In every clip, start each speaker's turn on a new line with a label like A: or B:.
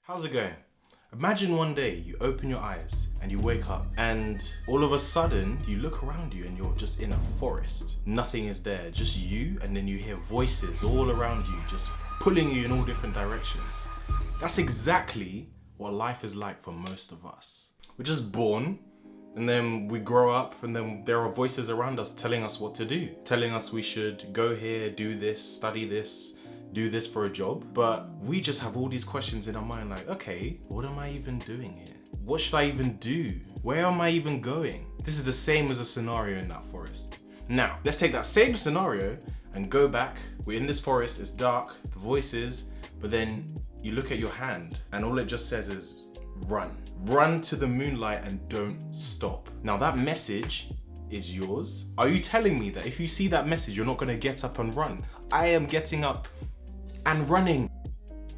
A: How's it going? Imagine one day you open your eyes and you wake up and all of a sudden you look around you and you're just in a forest. Nothing is there, just you, and then you hear voices all around you just pulling you in all different directions. That's exactly what life is like for most of us. We're just born and then we grow up and then there are voices around us telling us what to do, telling us we should go here, do this, study this, do this for a job. But we just have all these questions in our mind like, okay, what am I even doing here? What should I even do? Where am I even going? This is the same as a scenario in that forest. Now, let's take that same scenario and go back. We're in this forest, it's dark, the voices, but then you look at your hand and all it just says is run. Run to the moonlight and don't stop. Now that message is yours. Are you telling me that if you see that message, you're not gonna get up and run? I am getting up and running.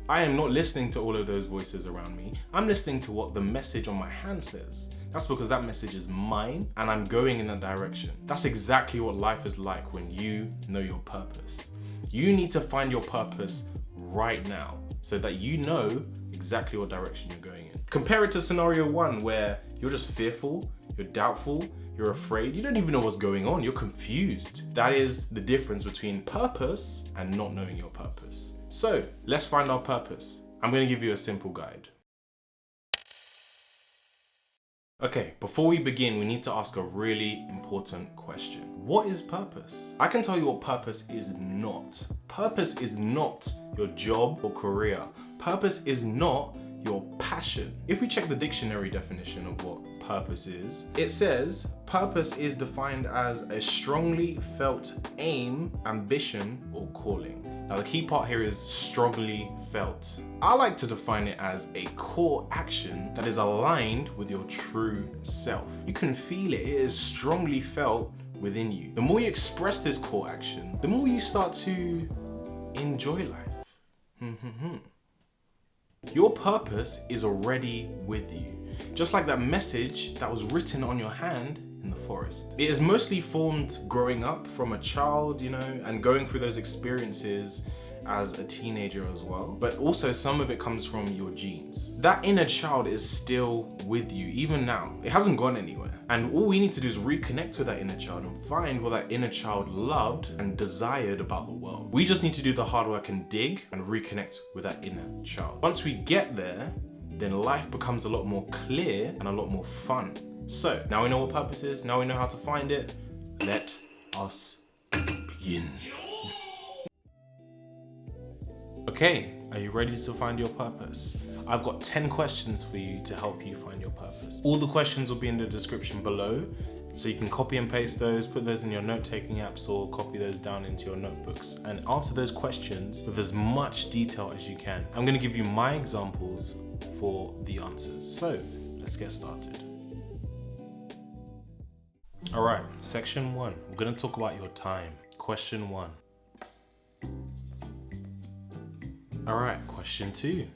A: I am not listening to all of those voices around me. I'm listening to what the message on my hand says. That's because that message is mine and I'm going in that direction. That's exactly what life is like when you know your purpose. You need to find your purpose right now so that you know exactly what direction you're going in. Compare it to scenario one where you're just fearful, you're doubtful, you're afraid, you don't even know what's going on, you're confused. That is the difference between purpose and not knowing your purpose. So let's find our purpose. I'm gonna give you a simple guide. Okay, before we begin, we need to ask a really important question. What is purpose? I can tell you what purpose is not. Purpose is not your job or career. Purpose is not your passion. If we check the dictionary definition of what purpose is, it says purpose is defined as a strongly felt aim, ambition, or calling. Now the key part here is strongly felt. I like to define it as a core action that is aligned with your true self. You can feel it, it is strongly felt within you. The more you express this core action, the more you start to enjoy life. Your purpose is already with you. Just like that message that was written on your hand in the forest. It is mostly formed growing up from a child, and going through those experiences as a teenager as well. But also some of it comes from your genes. That inner child is still with you, even now. It hasn't gone anywhere. And all we need to do is reconnect with that inner child and find what that inner child loved and desired about the world. We just need to do the hard work and dig and reconnect with that inner child. Once we get there, then life becomes a lot more clear and a lot more fun. So now we know what purpose is, now we know how to find it. Let us begin. Okay, are you ready to find your purpose? I've got 10 questions for you to help you find your purpose. All the questions will be in the description below, so you can copy and paste those, put those in your note-taking apps or copy those down into your notebooks and answer those questions with as much detail as you can. I'm gonna give you my examples for the answers. So let's get started. All right, section 1, we're gonna talk about your time. Question 1. All right, question 2.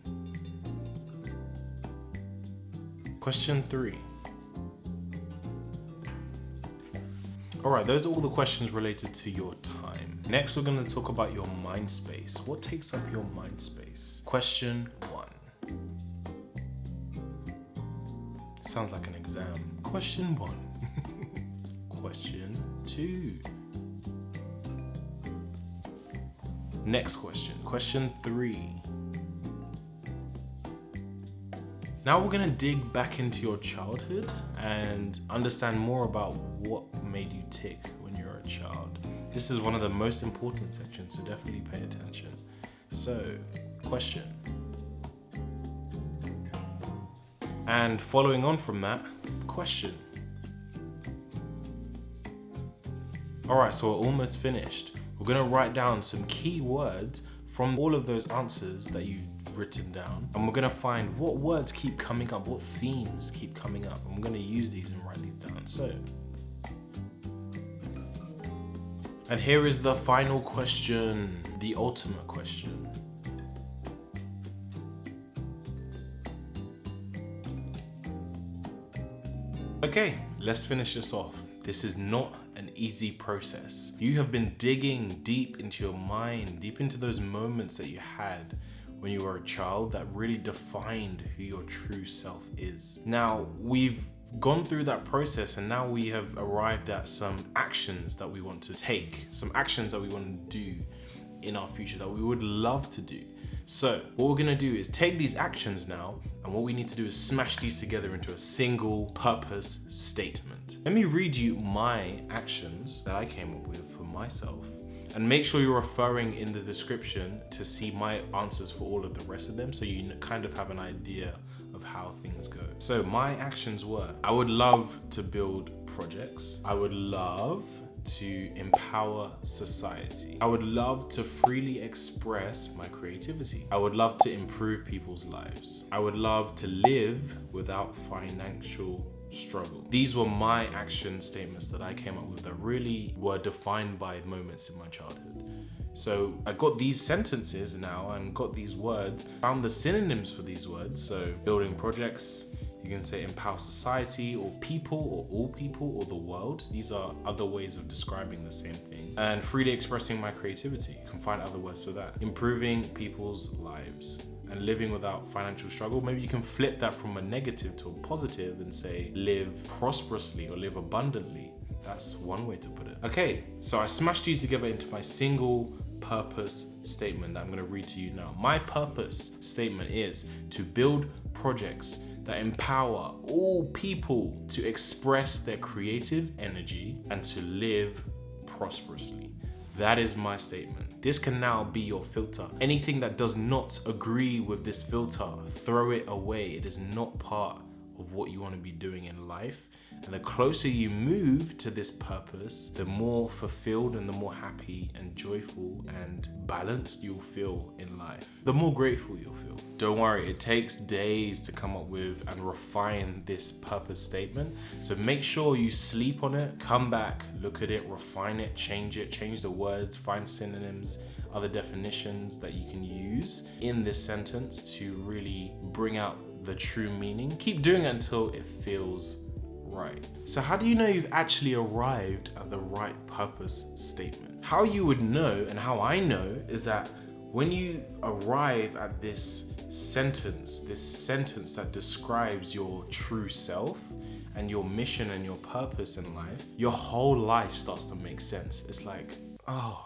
A: Question 3. All right, those are all the questions related to your time. Next, we're going to talk about your mind space. What takes up your mind space? Question 1. Sounds like an exam. Question 1. Question 2. Next question. Question 3. Now we're gonna dig back into your childhood and understand more about what made you tick when you were a child. This is one of the most important sections, so definitely pay attention. So, question. And following on from that, question. All right, so we're almost finished. We're gonna write down some key words from all of those answers that you've written down. And we're gonna find what words keep coming up, what themes keep coming up. And we're gonna use these and write these down. So, and here is the final question, the ultimate question. Okay, let's finish this off. This is not an easy process. You have been digging deep into your mind, deep into those moments that you had when you were a child that really defined who your true self is. Now, we've gone through that process and now we have arrived at some actions that we want to take, some actions that we want to do in our future that we would love to do. So what we're gonna do is take these actions now, and what we need to do is smash these together into a single purpose statement. Let me read you my actions that I came up with for myself, and make sure you're referring in the description to see my answers for all of the rest of them, so you kind of have an idea of how things go. So my actions were, I would love to build projects. I would love to empower society. I would love to freely express my creativity. I would love to improve people's lives. I would love to live without financial struggle. These were my action statements that I came up with that really were defined by moments in my childhood. So I got these sentences now and got these words, found the synonyms for these words. So building projects, you can say empower society or people or all people or the world. These are other ways of describing the same thing. And freely expressing my creativity. You can find other words for that. Improving people's lives and living without financial struggle. Maybe you can flip that from a negative to a positive and say live prosperously or live abundantly. That's one way to put it. Okay, so I smashed these together into my single purpose statement that I'm gonna read to you now. My purpose statement is to build projects that empower all people to express their creative energy and to live prosperously. That is my statement. This can now be your filter. Anything that does not agree with this filter, throw it away. It is not part of what you want to be doing in life. And the closer you move to this purpose, the more fulfilled and the more happy and joyful and balanced you'll feel in life. The more grateful you'll feel. Don't worry, it takes days to come up with and refine this purpose statement. So make sure you sleep on it, come back, look at it, refine it, change the words, find synonyms, other definitions that you can use in this sentence to really bring out the true meaning. Keep doing it until it feels right. So how do you know you've actually arrived at the right purpose statement? How you would know, and how I know, is that when you arrive at this sentence that describes your true self and your mission and your purpose in life, your whole life starts to make sense. It's like, oh,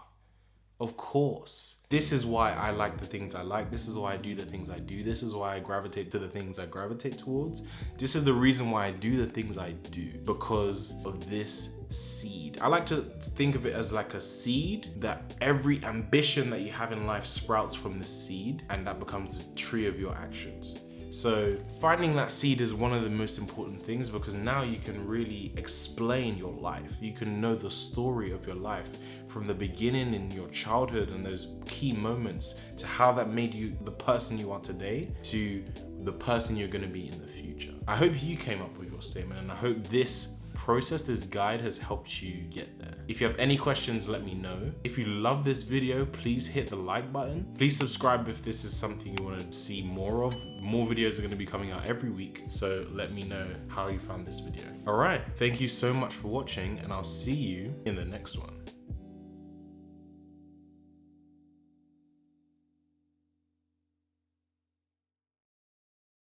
A: of course. This is why I like the things I like. This is why I do the things I do. This is why I gravitate to the things I gravitate towards. This is the reason why I do the things I do, because of this seed. I like to think of it as like a seed, that every ambition that you have in life sprouts from the seed, and that becomes a tree of your actions. So finding that seed is one of the most important things, because now you can really explain your life. You can know the story of your life from the beginning in your childhood and those key moments to how that made you the person you are today to the person you're going to be in the future. I hope you came up with your statement, and I hope this process, this guide has helped you get there. If you have any questions, let me know. If you love this video, please hit the like button. Please subscribe if this is something you want to see more of. More videos are going to be coming out every week, so let me know how you found this video. All right, thank you so much for watching, and I'll see you in the next one.